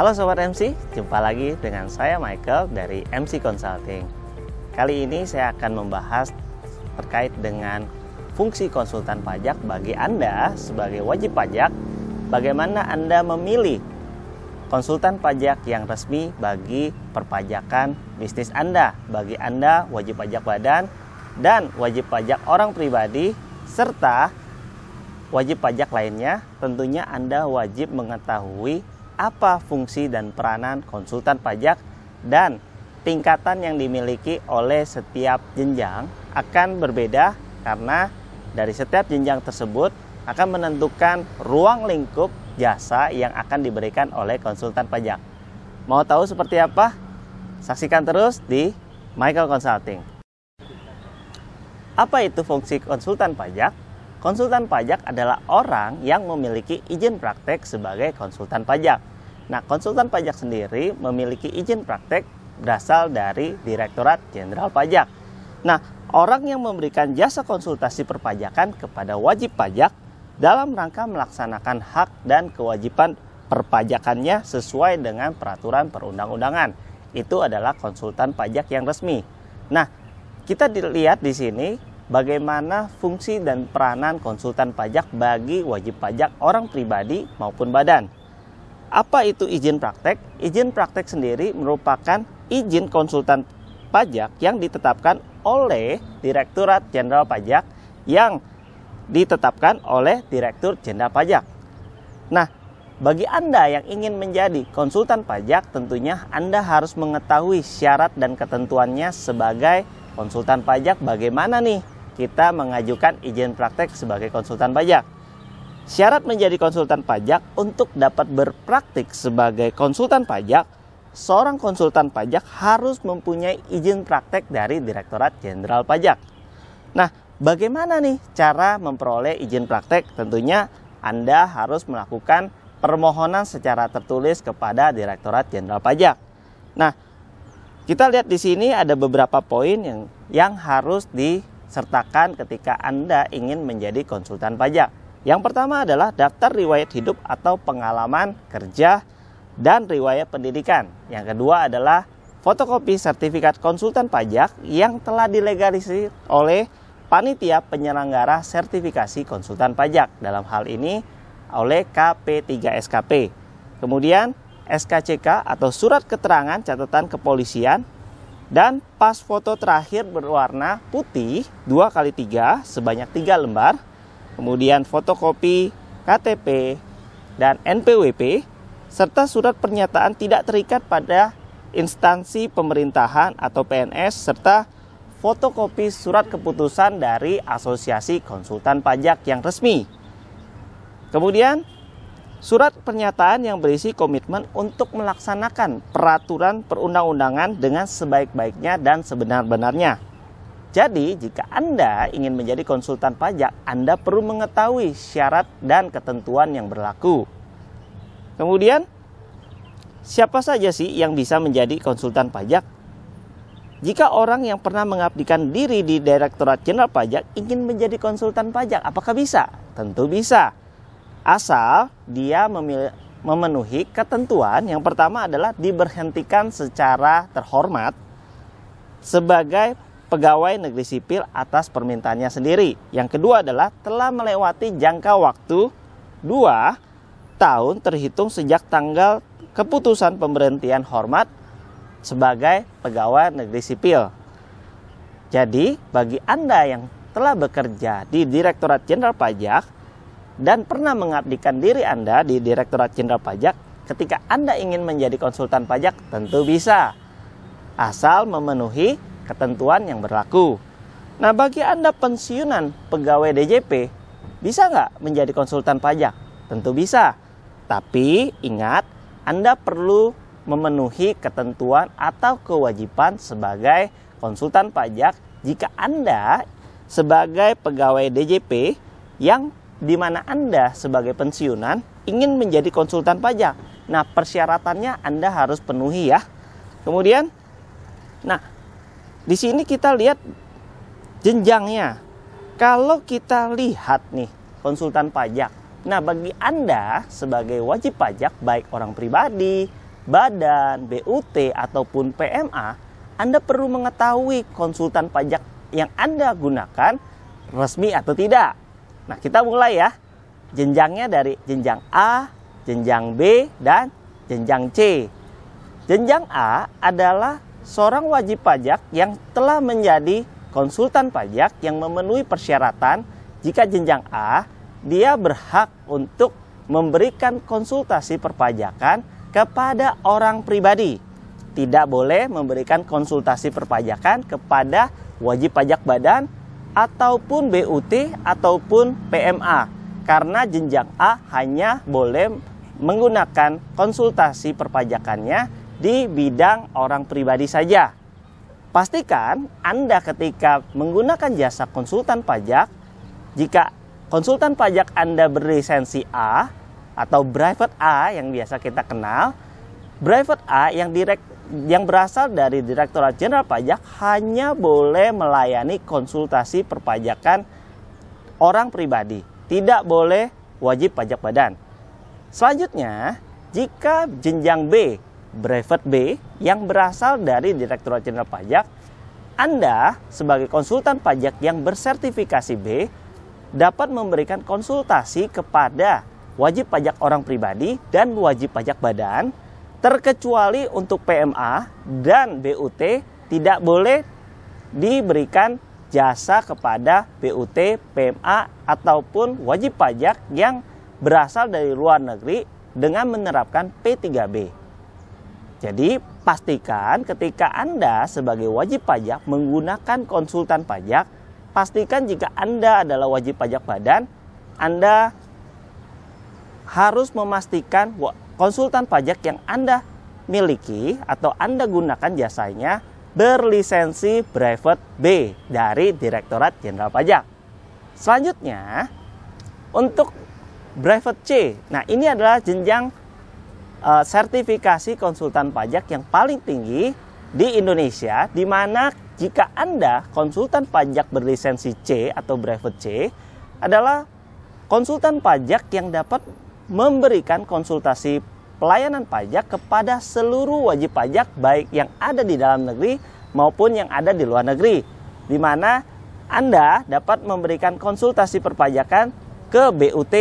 Halo Sobat MC, jumpa lagi dengan saya Michael dari MC Consulting. Kali ini saya akan membahas terkait dengan fungsi konsultan pajak bagi Anda sebagai wajib pajak. Bagaimana Anda memilih konsultan pajak yang resmi bagi perpajakan bisnis Anda, bagi Anda wajib pajak badan dan wajib pajak orang pribadi, serta wajib pajak lainnya. Tentunya Anda wajib mengetahui apa fungsi dan peranan konsultan pajak dan tingkatan yang dimiliki oleh setiap jenjang akan berbeda, karena dari setiap jenjang tersebut akan menentukan ruang lingkup jasa yang akan diberikan oleh konsultan pajak. Mau tahu seperti apa? Saksikan terus di Michael Consulting. Apa itu fungsi konsultan pajak? Konsultan pajak adalah orang yang memiliki izin praktek sebagai konsultan pajak. Nah, konsultan pajak sendiri memiliki izin praktek berasal dari Direktorat Jenderal Pajak. Nah, orang yang memberikan jasa konsultasi perpajakan kepada wajib pajak dalam rangka melaksanakan hak dan kewajiban perpajakannya sesuai dengan peraturan perundang-undangan, itu adalah konsultan pajak yang resmi. Nah, kita dilihat di sini bagaimana fungsi dan peranan konsultan pajak bagi wajib pajak orang pribadi maupun badan. Apa itu izin praktek? Izin praktek sendiri merupakan izin konsultan pajak yang ditetapkan oleh Direktorat Jenderal Pajak yang ditetapkan oleh Direktur Jenderal Pajak. Nah, bagi Anda yang ingin menjadi konsultan pajak, tentunya Anda harus mengetahui syarat dan ketentuannya sebagai konsultan pajak. Bagaimana nih kita mengajukan izin praktek sebagai konsultan pajak? Syarat menjadi konsultan pajak: untuk dapat berpraktik sebagai konsultan pajak, seorang konsultan pajak harus mempunyai izin praktek dari Direktorat Jenderal Pajak. Nah, bagaimana nih cara memperoleh izin praktek? Tentunya Anda harus melakukan permohonan secara tertulis kepada Direktorat Jenderal Pajak. Nah, kita lihat di sini ada beberapa poin yang harus disertakan ketika Anda ingin menjadi konsultan pajak. Yang pertama adalah daftar riwayat hidup atau pengalaman kerja dan riwayat pendidikan. Yang kedua adalah fotokopi sertifikat konsultan pajak yang telah dilegalisir oleh Panitia Penyelenggara Sertifikasi Konsultan Pajak, dalam hal ini oleh KP3SKP. Kemudian SKCK atau surat keterangan catatan kepolisian, dan pas foto terakhir berwarna putih 2x3 sebanyak 3 lembar. Kemudian fotokopi KTP dan NPWP, serta surat pernyataan tidak terikat pada instansi pemerintahan atau PNS, serta fotokopi surat keputusan dari Asosiasi Konsultan Pajak yang resmi. Kemudian surat pernyataan yang berisi komitmen untuk melaksanakan peraturan perundang-undangan dengan sebaik-baiknya dan sebenar-benarnya. Jadi, jika Anda ingin menjadi konsultan pajak, Anda perlu mengetahui syarat dan ketentuan yang berlaku. Kemudian, siapa saja sih yang bisa menjadi konsultan pajak? Jika orang yang pernah mengabdikan diri di Direktorat Jenderal Pajak ingin menjadi konsultan pajak, apakah bisa? Tentu bisa. Asal dia memenuhi ketentuan. Yang pertama adalah diberhentikan secara terhormat sebagai pegawai negeri sipil atas permintaannya sendiri. Yang kedua adalah telah melewati jangka waktu 2 tahun terhitung sejak tanggal keputusan pemberhentian hormat sebagai pegawai negeri sipil. Jadi, bagi Anda yang telah bekerja di Direktorat Jenderal Pajak dan pernah mengabdikan diri Anda di Direktorat Jenderal Pajak, ketika Anda ingin menjadi konsultan pajak, tentu bisa, asal memenuhi ketentuan yang berlaku. Nah, bagi Anda pensiunan pegawai DJP, bisa nggak menjadi konsultan pajak? Tentu bisa. Tapi ingat, Anda perlu memenuhi ketentuan atau kewajiban sebagai konsultan pajak jika Anda sebagai pegawai DJP yang di mana Anda sebagai pensiunan ingin menjadi konsultan pajak. Nah, persyaratannya Anda harus penuhi ya. Kemudian, nah, di sini kita lihat jenjangnya. Kalau kita lihat nih, konsultan pajak. Nah, bagi Anda sebagai wajib pajak, baik orang pribadi badan, BUT, ataupun PMA, Anda perlu mengetahui konsultan pajak yang Anda gunakan resmi atau tidak. Nah, kita mulai ya. Jenjangnya dari jenjang A, jenjang B, dan jenjang C. Jenjang A adalah seorang wajib pajak yang telah menjadi konsultan pajak yang memenuhi persyaratan. Jika jenjang A, dia berhak untuk memberikan konsultasi perpajakan kepada orang pribadi. Tidak boleh memberikan konsultasi perpajakan kepada wajib pajak badan ataupun BUT ataupun PMA. Karena jenjang A hanya boleh menggunakan konsultasi perpajakannya di bidang orang pribadi saja. Pastikan Anda ketika menggunakan jasa konsultan pajak, jika konsultan pajak Anda berlisensi A atau private A yang biasa kita kenal, private A yang berasal dari Direktorat Jenderal Pajak hanya boleh melayani konsultasi perpajakan orang pribadi. Tidak boleh wajib pajak badan. Selanjutnya, jika jenjang B, private B, yang berasal dari Direktorat Jenderal Pajak, Anda sebagai konsultan pajak yang bersertifikasi B dapat memberikan konsultasi kepada wajib pajak orang pribadi dan wajib pajak badan, terkecuali untuk PMA dan BUT tidak boleh diberikan jasa kepada BUT, PMA, ataupun wajib pajak yang berasal dari luar negeri dengan menerapkan P3B. Jadi, pastikan ketika Anda sebagai wajib pajak menggunakan konsultan pajak, pastikan jika Anda adalah wajib pajak badan, Anda harus memastikan konsultan pajak yang Anda miliki atau Anda gunakan jasanya berlisensi private B dari Direktorat Jenderal Pajak. Selanjutnya, untuk private C. Nah, ini adalah jenjang sertifikasi konsultan pajak yang paling tinggi di Indonesia, di mana jika Anda konsultan pajak berlisensi C atau private C adalah konsultan pajak yang dapat memberikan konsultasi pelayanan pajak kepada seluruh wajib pajak baik yang ada di dalam negeri maupun yang ada di luar negeri, di mana Anda dapat memberikan konsultasi perpajakan ke BUT,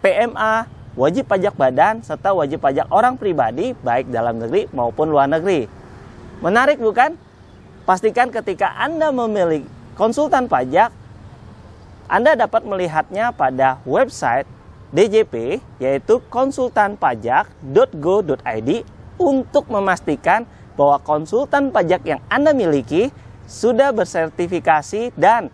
PMA, wajib pajak badan, serta wajib pajak orang pribadi baik dalam negeri maupun luar negeri. Menarik bukan? Pastikan ketika Anda memilih konsultan pajak, Anda dapat melihatnya pada website DJP, yaitu konsultanpajak.go.id, untuk memastikan bahwa konsultan pajak yang Anda miliki sudah bersertifikasi dan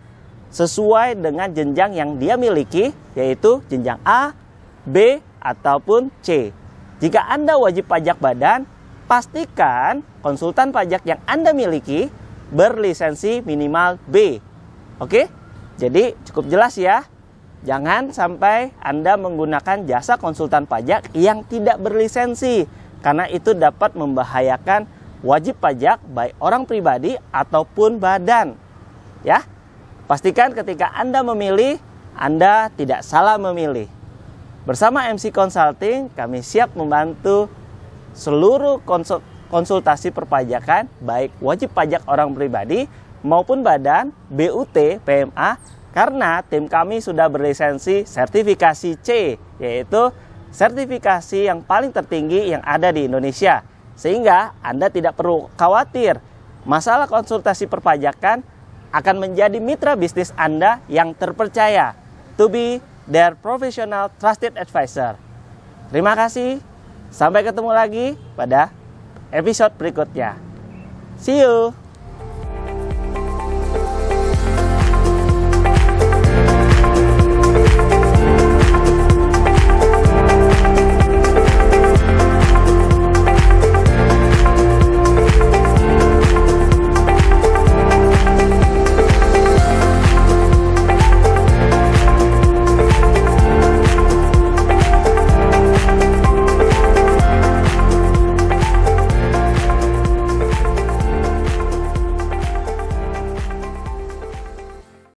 sesuai dengan jenjang yang dia miliki, yaitu jenjang A, B, ataupun C. Jika Anda wajib pajak badan, pastikan konsultan pajak yang Anda miliki berlisensi minimal B. Oke? Jadi cukup jelas ya. Jangan sampai Anda menggunakan jasa konsultan pajak yang tidak berlisensi, karena itu dapat membahayakan wajib pajak baik orang pribadi ataupun badan. Ya, pastikan ketika Anda memilih, Anda tidak salah memilih. Bersama MC Consulting, kami siap membantu seluruh konsultasi perpajakan baik wajib pajak orang pribadi maupun badan, BUT, PMA, karena tim kami sudah berlisensi sertifikasi C, yaitu sertifikasi yang paling tertinggi yang ada di Indonesia. Sehingga Anda tidak perlu khawatir, masalah konsultasi perpajakan akan menjadi mitra bisnis Anda yang terpercaya. To be their professional trusted advisor. Terima kasih, sampai ketemu lagi pada episode berikutnya. See you!